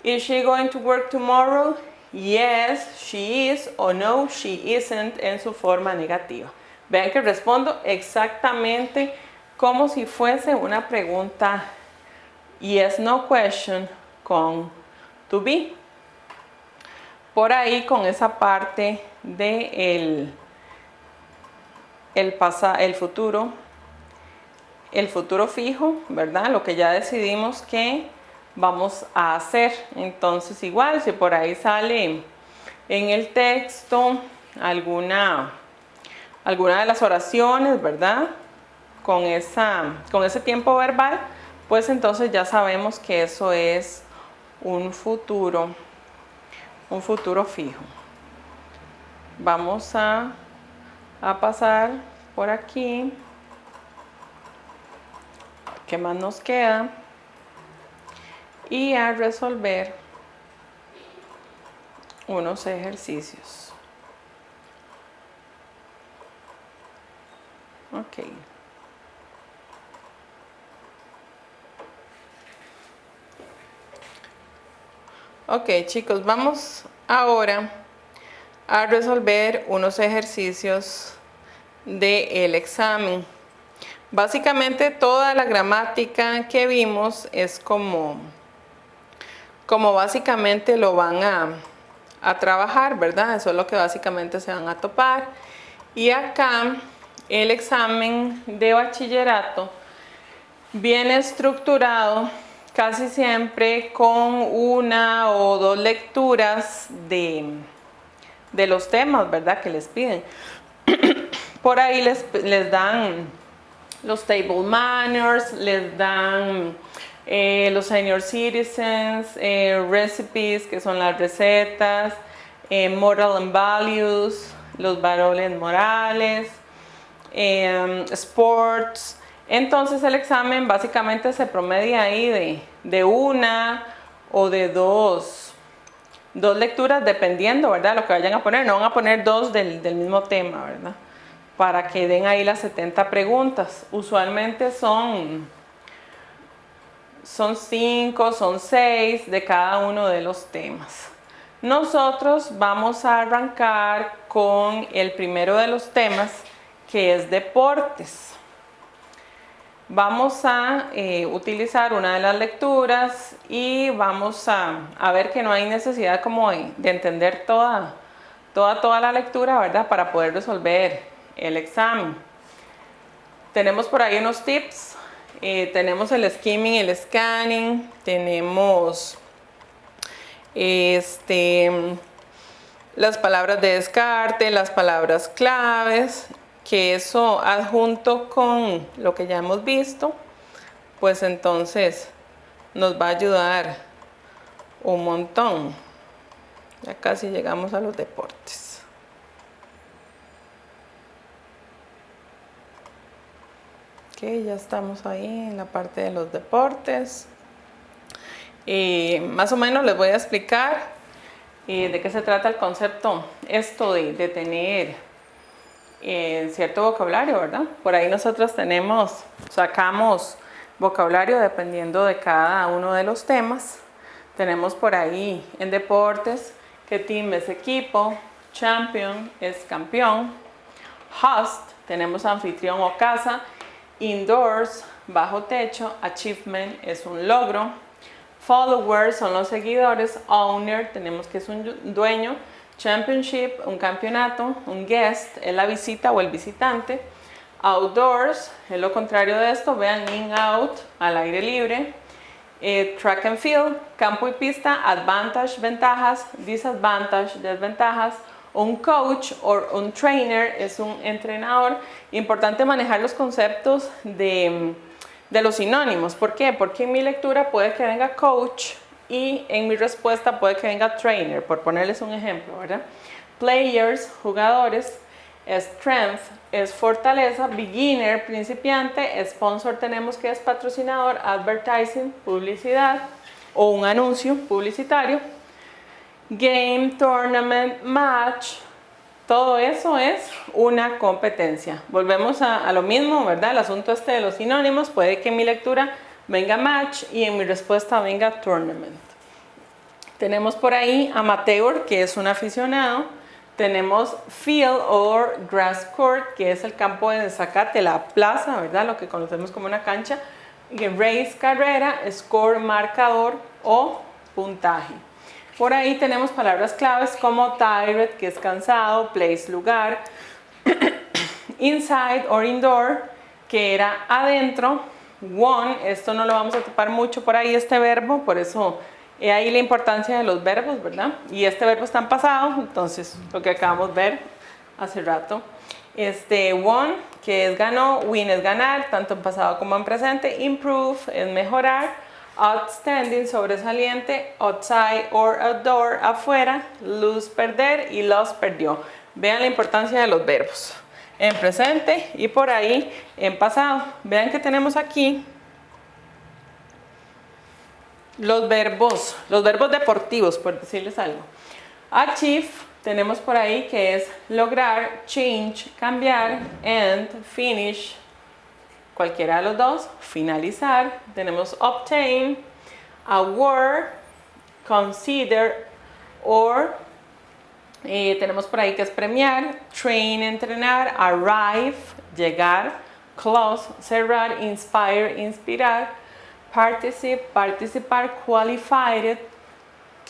Is she going to work tomorrow? yes, she is o no, she isn't en su forma negativa. Vean que respondo exactamente como si fuese una pregunta yes, no question con to be. Por ahí con esa parte de el futuro fijo, ¿verdad? Lo que ya decidimos que vamos a hacer. Entonces igual, si por ahí sale en el texto alguna de las oraciones, ¿verdad? Con ese tiempo verbal, pues entonces ya sabemos que eso es un futuro fijo. Vamos a pasar por aquí. ¿Qué más nos queda? Y a resolver unos ejercicios. Ok. Ok, chicos, vamos ahora a resolver unos ejercicios del examen. Básicamente toda la gramática que vimos es como básicamente lo van a trabajar, ¿verdad? Eso es lo que básicamente se van a topar. Y acá el examen de bachillerato viene estructurado casi siempre con una o dos lecturas de los temas, ¿verdad? Que les piden. Por ahí les dan los table manners, les dan los senior citizens, recipes, que son las recetas, moral and values, los valores morales, sports. Entonces el examen básicamente se promedia ahí de una o de dos lecturas, dependiendo, ¿verdad? Lo que vayan a poner. No van a poner dos del mismo tema, ¿verdad? Para que den ahí las 70 preguntas. Usualmente son 5, son 6 de cada uno de los temas. Nosotros vamos a arrancar con el primero de los temas, que es deportes. Vamos a utilizar una de las lecturas y vamos a ver que no hay necesidad como de entender toda la lectura, ¿verdad? Para poder resolver el examen. Tenemos por ahí unos tips. Tenemos el skimming, el scanning. Tenemos las palabras de descarte, las palabras claves, que eso adjunto con lo que ya hemos visto, pues entonces nos va a ayudar un montón. Ya casi llegamos a los deportes. Ok, ya estamos ahí en la parte de los deportes. Más o menos les voy a explicar de qué se trata el concepto, esto de tener cierto vocabulario, ¿verdad? Por ahí nosotros sacamos vocabulario dependiendo de cada uno de los temas. Tenemos por ahí en deportes que team es equipo, champion es campeón, host tenemos anfitrión o casa, indoors bajo techo, achievement es un logro, followers son los seguidores, owner tenemos que es un dueño, championship, un campeonato, un guest es la visita o el visitante, outdoors es lo contrario de esto, vean in, out, al aire libre, track and field, campo y pista, advantage, ventajas, disadvantage, desventajas, un coach o un trainer es un entrenador. Importante manejar los conceptos de los sinónimos. ¿Por qué? Porque en mi lectura puede que venga coach y en mi respuesta puede que venga trainer, por ponerles un ejemplo, ¿verdad? Players, jugadores, strength es fortaleza, beginner, principiante, sponsor tenemos que es patrocinador, advertising, publicidad o un anuncio publicitario, game, tournament, match, todo eso es una competencia. Volvemos a lo mismo, ¿verdad? El asunto de los sinónimos, puede que en mi lectura venga match y en mi respuesta venga tournament. Tenemos por ahí amateur, que es un aficionado. Tenemos field or grass court, que es el campo de zacate, la plaza, ¿verdad? Lo que conocemos como una cancha. Y race, carrera, score, marcador o puntaje. Por ahí tenemos palabras claves como tired, que es cansado, place, lugar, inside or indoor, que era adentro, won, esto no lo vamos a topar mucho por ahí, este verbo, por eso ahí la importancia de los verbos, ¿verdad? Y este verbo está en pasado, entonces lo que acabamos de ver hace rato. Won, que es ganó, win es ganar, tanto en pasado como en presente, improve es mejorar, outstanding, sobresaliente, outside or outdoor, afuera, lose, perder y lost, perdió. Vean la importancia de los verbos en presente y por ahí en pasado. Vean que tenemos aquí los verbos deportivos, por decirles algo. Achieve, tenemos por ahí que es lograr, change, cambiar, end, finish, cualquiera de los dos, finalizar. Tenemos obtain, award, consider, or, tenemos por ahí que es premiar, train, entrenar, arrive, llegar, close, cerrar, inspire, inspirar, participate, participar, qualified,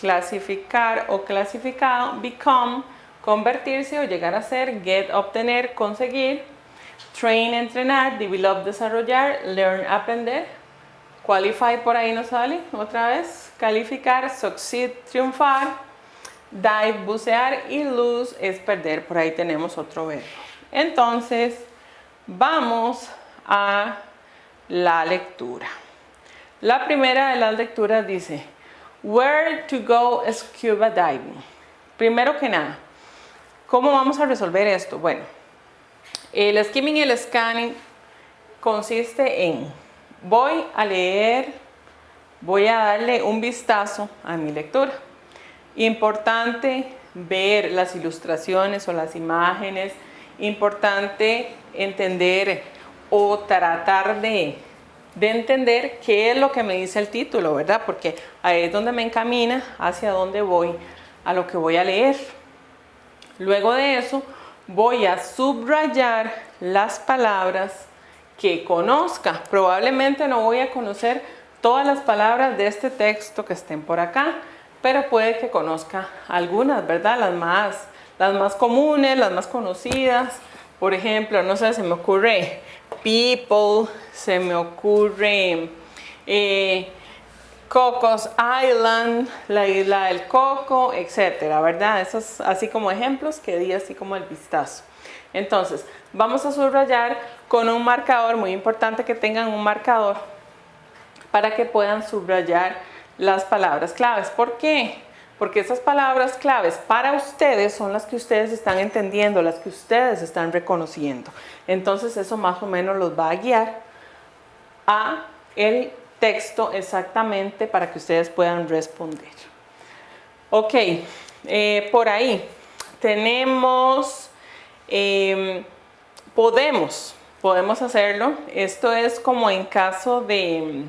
clasificar o clasificado, become, convertirse o llegar a ser, get, obtener, conseguir, train, entrenar, develop, desarrollar, learn, aprender, qualify por ahí nos sale otra vez, calificar, succeed, triunfar, dive, bucear y lose es perder, por ahí tenemos otro verbo. Entonces vamos a la lectura. La primera de las lecturas dice where to go scuba diving. Primero que nada, ¿cómo vamos a resolver esto? Bueno, el skimming y el scanning consiste en voy a leer, voy a darle un vistazo a mi lectura. Importante ver las ilustraciones o las imágenes, importante entender o tratar de entender qué es lo que me dice el título, ¿verdad? Porque ahí es donde me encamina hacia dónde voy, a lo que voy a leer. Luego de eso, voy a subrayar las palabras que conozca. Probablemente no voy a conocer todas las palabras de este texto que estén por acá, pero puede que conozca algunas, ¿verdad? Las más comunes, las más conocidas. Por ejemplo, no sé, se me ocurre people, se me ocurre Cocos Island, la isla del coco, etcétera, ¿verdad? Esos así como ejemplos que di así como el vistazo. Entonces, vamos a subrayar con un marcador, muy importante que tengan un marcador para que puedan subrayar las palabras claves. ¿Por qué? Porque esas palabras claves para ustedes son las que ustedes están entendiendo, las que ustedes están reconociendo. Entonces eso más o menos los va a guiar a el texto exactamente para que ustedes puedan responder. Ok, por ahí tenemos, podemos hacerlo. Esto es como en caso de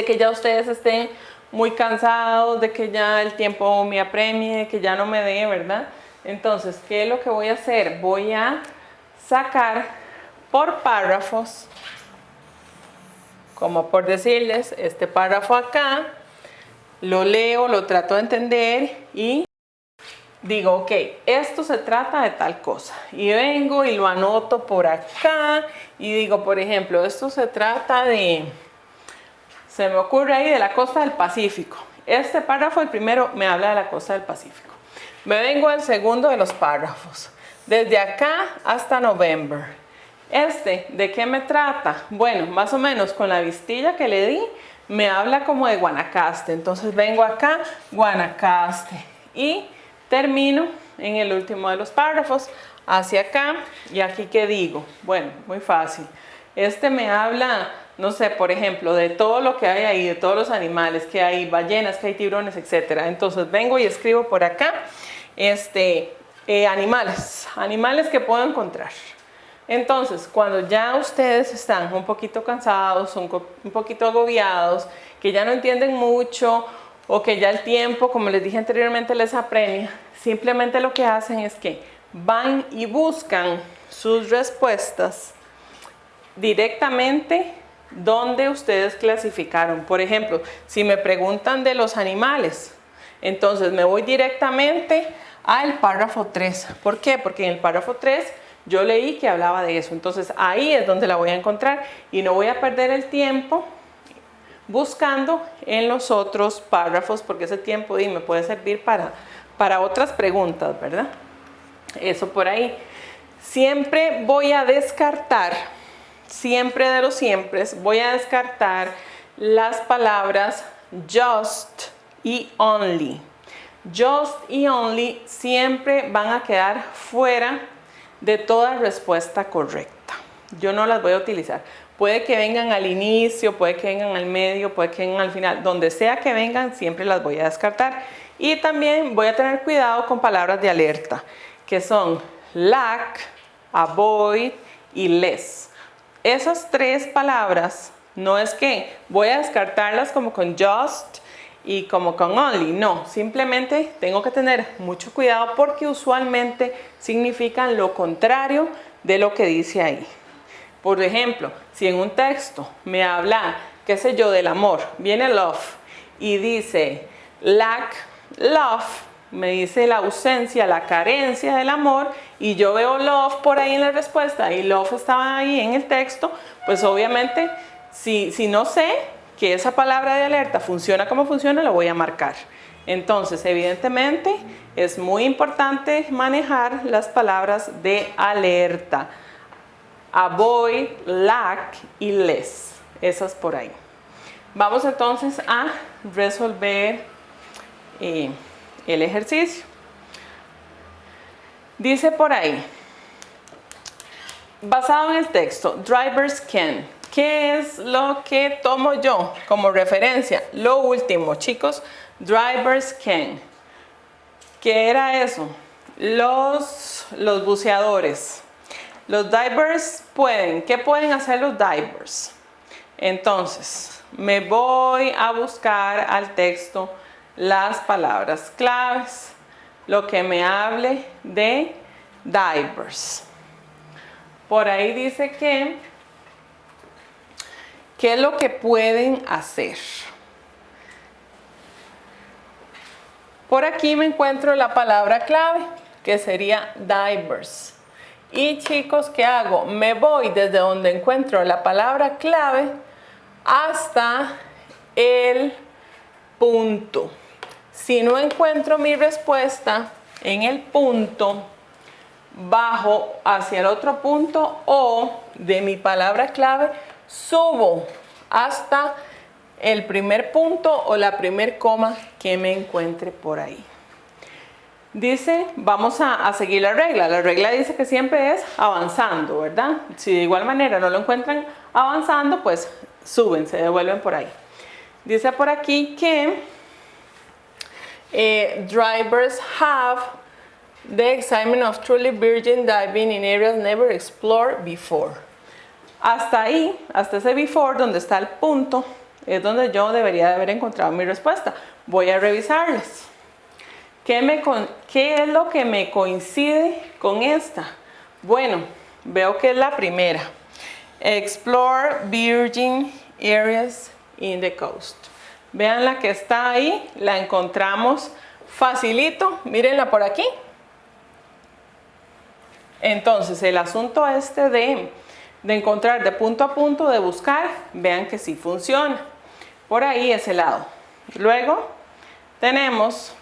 que ya ustedes estén muy cansados, de que ya el tiempo me apremie, de que ya no me dé, ¿verdad? Entonces, ¿qué es lo que voy a hacer? Voy a sacar por párrafos, como por decirles, este párrafo acá, lo leo, lo trato de entender y digo, ok, esto se trata de tal cosa. Y vengo y lo anoto por acá y digo, por ejemplo, esto se trata de... Se me ocurre ahí de la costa del Pacífico. Este párrafo, el primero, me habla de la costa del Pacífico. Me vengo al segundo de los párrafos. Desde acá hasta November. ¿De qué me trata? Bueno, más o menos con la vistilla que le di, me habla como de Guanacaste. Entonces vengo acá, Guanacaste. Y termino en el último de los párrafos, hacia acá. ¿Y aquí qué digo? Bueno, muy fácil. Me habla... No sé, por ejemplo, de todo lo que hay ahí, de todos los animales que hay, ballenas, que hay tiburones, etc. Entonces vengo y escribo por acá, animales que puedo encontrar. Entonces, cuando ya ustedes están un poquito cansados, un poquito agobiados, que ya no entienden mucho, o que ya el tiempo, como les dije anteriormente, les apremia, simplemente lo que hacen es que van y buscan sus respuestas directamente donde ustedes clasificaron. Por ejemplo, si me preguntan de los animales, entonces me voy directamente al párrafo 3. ¿Por qué? Porque en el párrafo 3 yo leí que hablaba de eso. Entonces ahí es donde la voy a encontrar y no voy a perder el tiempo buscando en los otros párrafos, porque ese tiempo me puede servir para otras preguntas, ¿verdad? Eso por ahí. Siempre voy a descartar, siempre de los siempre, voy a descartar las palabras just y only. Just y only siempre van a quedar fuera de toda respuesta correcta. Yo no las voy a utilizar. Puede que vengan al inicio, puede que vengan al medio, puede que vengan al final. Donde sea que vengan, siempre las voy a descartar. Y también voy a tener cuidado con palabras de alerta, que son lack, avoid y less. Esas tres palabras, no es que voy a descartarlas como con just y como con only, no, simplemente tengo que tener mucho cuidado porque usualmente significan lo contrario de lo que dice ahí. Por ejemplo, si en un texto me habla, qué sé yo, del amor, viene love y dice lack, love, me dice la ausencia, la carencia del amor, y yo veo love por ahí en la respuesta y love estaba ahí en el texto, pues obviamente si no sé que esa palabra de alerta funciona como funciona, lo voy a marcar. Entonces, evidentemente, es muy importante manejar las palabras de alerta. Avoid, lack y less. Esas por ahí. Vamos entonces a resolver el ejercicio. Dice por ahí, basado en el texto, drivers can. ¿Qué es lo que tomo yo como referencia? Lo último, chicos, drivers can. ¿Qué era eso? Los buceadores. Los divers pueden. ¿Qué pueden hacer los divers? Entonces, me voy a buscar al texto las palabras claves, lo que me hable de divers. Por ahí dice que ¿qué es lo que pueden hacer? Por aquí me encuentro la palabra clave, que sería divers. Y chicos, ¿qué hago? Me voy desde donde encuentro la palabra clave hasta el punto. Si no encuentro mi respuesta en el punto, bajo hacia el otro punto o de mi palabra clave, subo hasta el primer punto o la primer coma que me encuentre por ahí. Dice, vamos a seguir la regla. La regla dice que siempre es avanzando, ¿verdad? Si de igual manera no lo encuentran avanzando, pues suben, se devuelven por ahí. Dice por aquí que drivers have the excitement of truly virgin diving in areas never explored before. Hasta ahí, hasta ese before, donde está el punto, es donde yo debería de haber encontrado mi respuesta. Voy a revisarles. ¿Qué es lo que me coincide con esta? Bueno, veo que es la primera. Explore virgin areas in the coast. Vean la que está ahí, la encontramos facilito. Mírenla por aquí. Entonces, el asunto este de encontrar de punto a punto, de buscar, vean que sí funciona. Por ahí ese lado. Luego tenemos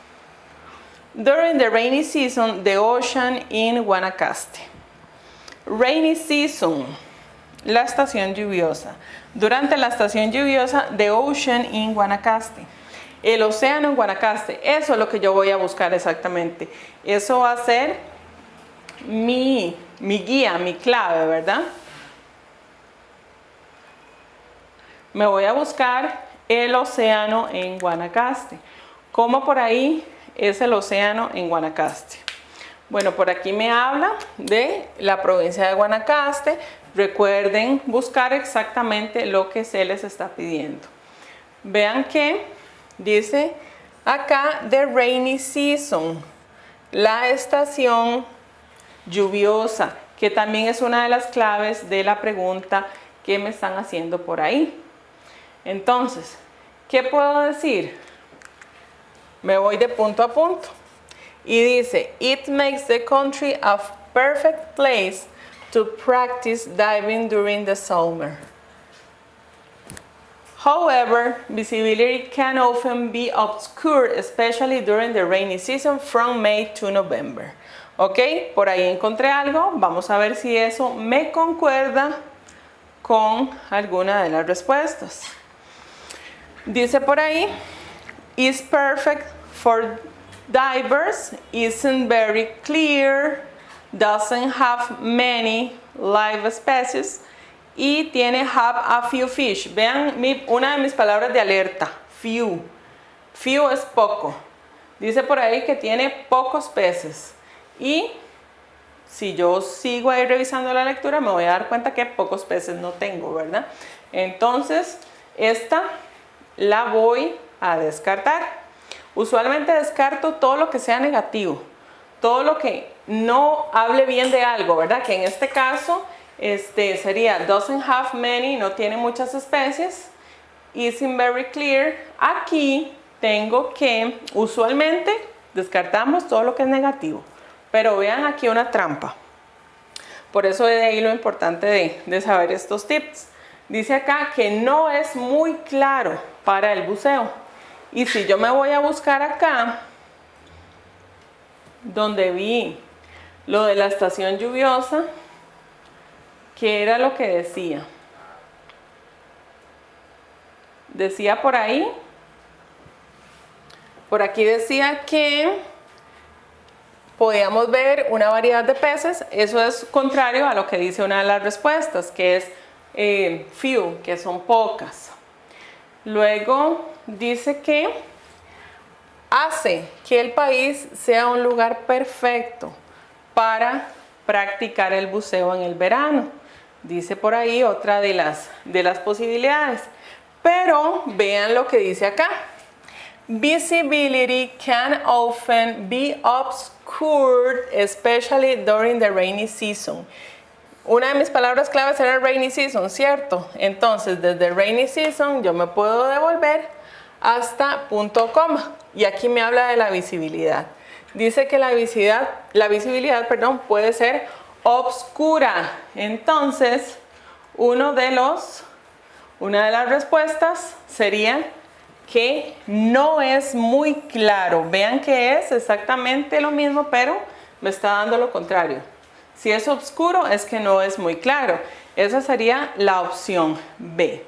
during the rainy season, the ocean in Guanacaste. Rainy season, la estación lluviosa. Durante la estación lluviosa, the ocean in Guanacaste. El océano en Guanacaste. Eso es lo que yo voy a buscar exactamente. Eso va a ser mi guía, mi clave, ¿verdad? Me voy a buscar el océano en Guanacaste. ¿Cómo por ahí es el océano en Guanacaste? Bueno, por aquí me habla de la provincia de Guanacaste. Recuerden buscar exactamente lo que se les está pidiendo. Vean que dice acá the rainy season, la estación lluviosa, que también es una de las claves de la pregunta que me están haciendo por ahí. Entonces, ¿qué puedo decir? Me voy de punto a punto. Y dice, it makes the country a perfect place to practice diving during the summer. However, visibility can often be obscure, especially during the rainy season from May to November. Ok, por ahí encontré algo. Vamos a ver si eso me concuerda con alguna de las respuestas. Dice por ahí, is perfect for divers, isn't very clear, doesn't have many live species y tiene have a few fish. Vean una de mis palabras de alerta, few. Few es poco. Dice por ahí que tiene pocos peces. Y si yo sigo ahí revisando la lectura, me voy a dar cuenta que pocos peces no tengo, ¿verdad? Entonces, esta la voy a descartar. Usualmente descarto todo lo que sea negativo, todo lo que no hable bien de algo, ¿verdad? Que en este caso sería doesn't have many, no tiene muchas especies, isn't very clear. Aquí tengo que, usualmente descartamos todo lo que es negativo, pero vean aquí una trampa. Por eso de ahí lo importante de saber estos tips. Dice acá que no es muy claro para el buceo. Y si yo me voy a buscar acá, donde vi lo de la estación lluviosa, ¿qué era lo que decía? Decía por ahí, por aquí decía que podíamos ver una variedad de peces. Eso es contrario a lo que dice una de las respuestas, que es few, que son pocas. Luego dice que hace que el país sea un lugar perfecto para practicar el buceo en el verano. Dice por ahí otra de las posibilidades. Pero vean lo que dice acá. Visibility can often be obscured, especially during the rainy season. Una de mis palabras claves era rainy season, ¿cierto? Entonces, desde rainy season yo me puedo devolver hasta punto coma. Y aquí me habla de la visibilidad. Dice que la visibilidad, puede ser obscura. Entonces, una de las respuestas sería que no es muy claro. Vean que es exactamente lo mismo, pero me está dando lo contrario. Si es oscuro, es que no es muy claro. Esa sería la opción B.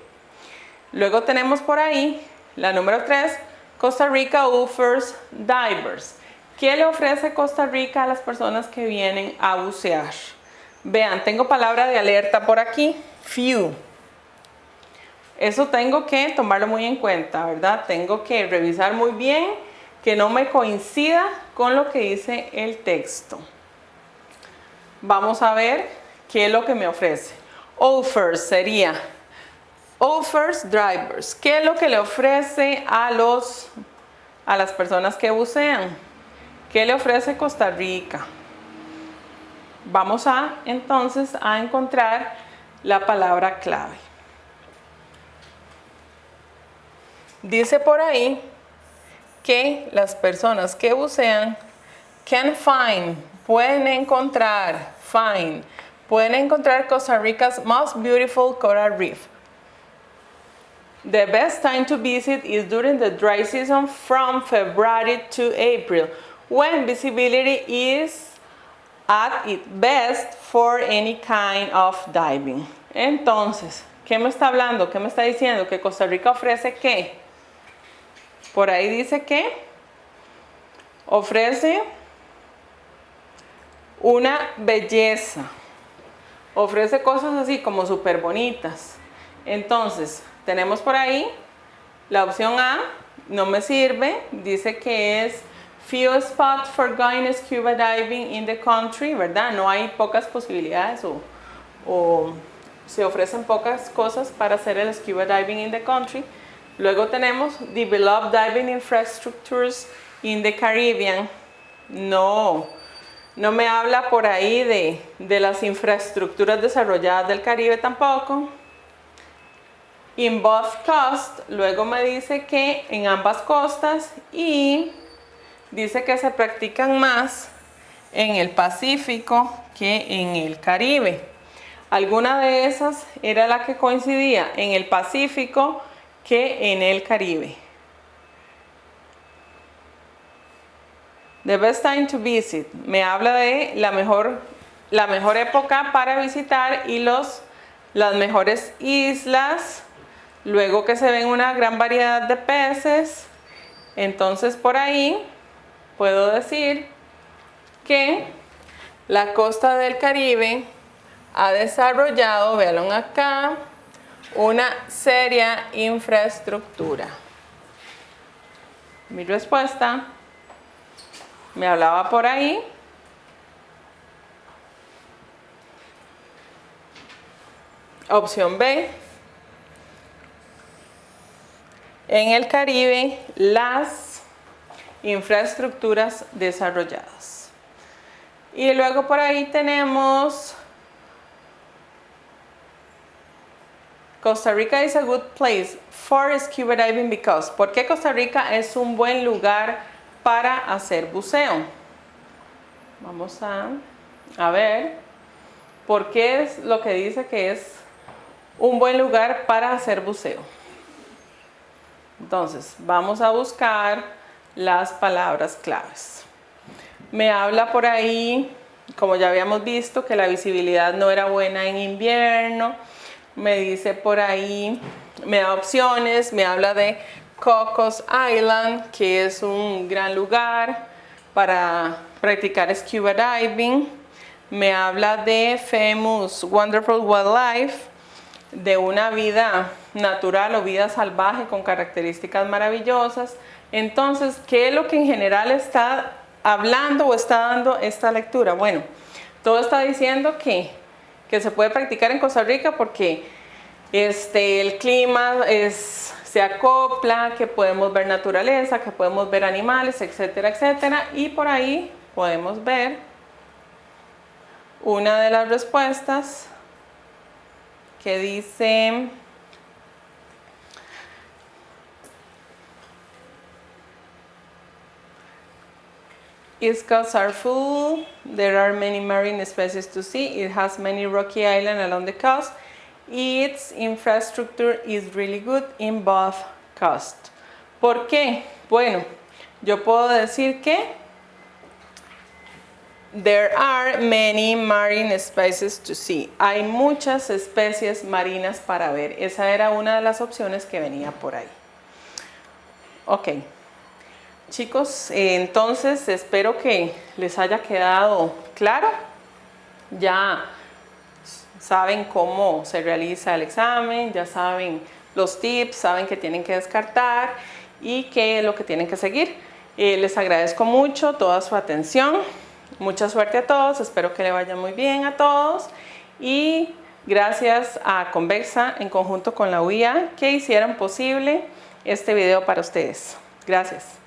Luego tenemos por ahí la número 3, Costa Rica offers divers. ¿Qué le ofrece Costa Rica a las personas que vienen a bucear? Vean, tengo palabra de alerta por aquí, few. Eso tengo que tomarlo muy en cuenta, ¿verdad? Tengo que revisar muy bien que no me coincida con lo que dice el texto. Vamos a ver qué es lo que me ofrece. Offers sería offers drivers. ¿Qué es lo que le ofrece a las personas que bucean? ¿Qué le ofrece Costa Rica? Vamos entonces a encontrar la palabra clave. Dice por ahí que las personas que bucean can find, pueden encontrar Costa Rica's most beautiful coral reef. The best time to visit is during the dry season from February to April, when visibility is at its best for any kind of diving. Entonces, ¿qué me está hablando? ¿Qué me está diciendo? Que Costa Rica ofrece ¿qué? Por ahí dice que ofrece una belleza, ofrece cosas así como súper bonitas. Entonces, tenemos por ahí la opción A, no me sirve, dice que es few spots for going scuba diving in the country, ¿verdad? No hay pocas posibilidades o se ofrecen pocas cosas para hacer el scuba diving in the country. Luego tenemos Develop Diving Infrastructures in the Caribbean. No me habla por ahí de las infraestructuras desarrolladas del Caribe tampoco. In both coasts, luego me dice que en ambas costas, y dice que se practican más en el Pacífico que en el Caribe. Alguna de esas era la que coincidía en el Pacífico que en el Caribe. The best time to visit. Me habla de la mejor época para visitar y las mejores islas. Luego que se ven una gran variedad de peces. Entonces por ahí puedo decir que la costa del Caribe ha desarrollado, véanlo acá, una seria infraestructura. Mi respuesta me hablaba por ahí. Opción B. En el Caribe, las infraestructuras desarrolladas. Y luego por ahí tenemos Costa Rica is a good place for scuba diving because. ¿Por qué Costa Rica es un buen lugar para hacer buceo? Vamos a ver por qué es lo que dice que es un buen lugar para hacer buceo. Entonces, vamos a buscar las palabras claves. Me habla por ahí, como ya habíamos visto, que la visibilidad no era buena en invierno. Me dice por ahí, me da opciones, me habla de Cocos Island, que es un gran lugar para practicar scuba diving. Me habla de Famous Wonderful Wildlife, de una vida natural o vida salvaje con características maravillosas. Entonces, ¿qué es lo que en general está hablando o está dando esta lectura? Bueno, todo está diciendo que se puede practicar en Costa Rica porque el clima se acopla, que podemos ver naturaleza, que podemos ver animales, etcétera, etcétera. Y por ahí podemos ver una de las respuestas que dice its coasts are full, there are many marine species to see, it has many rocky islands along the coast, its infrastructure is really good in both coasts. ¿Por qué? Bueno, yo puedo decir que there are many marine species to see. Hay muchas especies marinas para ver. Esa era una de las opciones que venía por ahí. Ok. Chicos, entonces espero que les haya quedado claro. Ya saben cómo se realiza el examen, ya saben los tips, saben que tienen que descartar y qué es lo que tienen que seguir. Les agradezco mucho toda su atención. Mucha suerte a todos, espero que le vaya muy bien a todos y gracias a Convexa en conjunto con la UIA que hicieron posible este video para ustedes. Gracias.